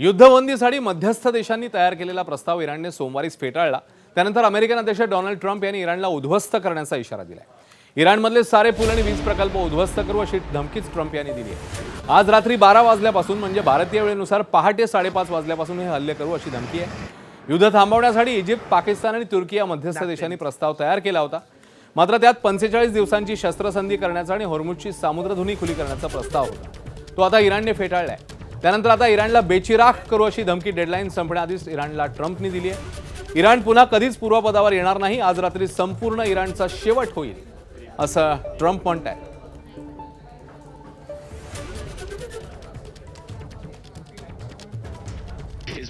युद्धबंदीसाठी मध्यस्थ देशांनी तयार केलेला प्रस्ताव इराणने सोमवारीच फेटाळला। त्यानंतर अमेरिकन अध्यक्ष डोनाल्ड ट्रम्प यांनी इराणला उद्ध्वस्त करण्याचा इशारा दिलाय। इराणमधले सारे पूल आणि वीज प्रकल्प उद्ध्वस्त करू अशी धमकीच ट्रम्प यांनी दिली आहे। आज रात्री 12 वाजल्यापासून म्हणजे भारतीय वेळेनुसार पहाटे 5:30 वाजल्यापासून हे हल्ले करू अशी धमकी आहे। युद्ध थांबवण्यासाठी इजिप्त, पाकिस्तान आणि तुर्की या मध्यस्थ देशांनी प्रस्ताव तयार केला होता। मात्र त्यात 45 दिवसांची शस्त्रसंधी करण्याचा आणि हॉर्मुझची सामुद्रधुनी खुली करण्याचा प्रस्ताव होता। तो आता इराणने फेटाळलाय। त्यानंतर आता इराणला बेचिराख करू अशी धमकी डेडलाईन संपण्याआधीच इराणला ट्रम्पने दिली आहे। इराण पुन्हा कधीच पूर्वपदावर येणार नाही, आज रात्री संपूर्ण इराणचा शेवट होईल असं ट्रम्प म्हणतात।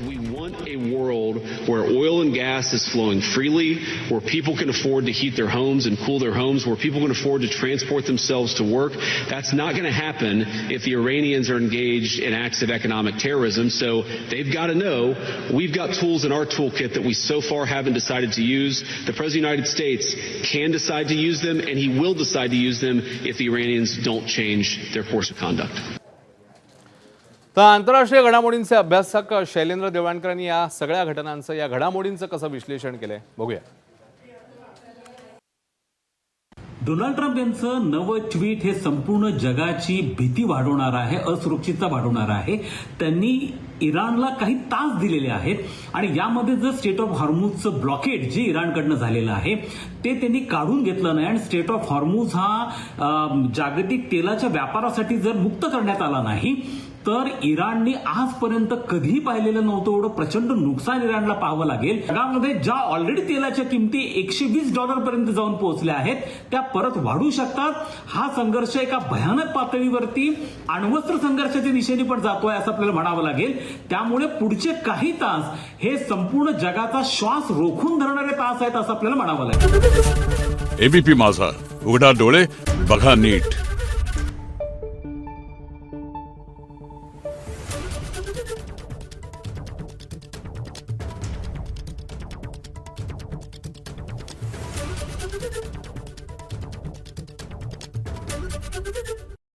We want a world where oil and gas is flowing freely, where people can afford to heat their homes and cool their homes, where people can afford to transport themselves to work. That's not going to happen if the Iranians are engaged in acts of economic terrorism. So they've got to know we've got tools in our toolkit that we so far haven't decided to use. The President of the United States can decide to use them, and he will decide to use them if the Iranians don't change their course of conduct. तर आंतरराष्ट्रीय घडामोडींचे अभ्यासक शैलेंद्र देवळणकर यांनी या सगळ्या घटनांचं, या घडामोडींचं कसं विश्लेषण केलंय बघूया। डोनाल्ड ट्रम्प यांचं नवं ट्विट हे संपूर्ण जगाची भीती वाढवणार आहे, असुरक्षितता वाढवणार आहे। त्यांनी इराणला काही तास दिलेले आहेत आणि यामध्ये जर स्टेट ऑफ हॉर्मुझचं ब्लॉकेड जे इराणकडनं झालेलं आहे ते त्यांनी काढून घेतलं नाही आणि स्टेट ऑफ हॉर्मुझ हा जागतिक तेलाच्या व्यापारासाठी जर मुक्त करण्यात आला नाही तर इराणने आजपर्यंत कधीही पाहिलेलं नव्हतं एवढं प्रचंड नुकसान इराणला पाहावं लागेल। जगामध्ये ज्या ऑलरेडी तेलाच्या किमती $120 पर्यंत जाऊन पोहोचल्या आहेत त्या परत वाढू शकतात। हा संघर्ष एका भयानक पातळीवरती अण्वस्त्र संघर्षाच्या दिशेने पण जातोय असं आपल्याला म्हणावं लागेल। त्यामुळे पुढचे काही तास हे संपूर्ण जगाचा श्वास रोखून धरणारे तास आहेत असं आपल्याला म्हणावं लागेल। एबीपी माझा, उघडा डोळे बघा नीट।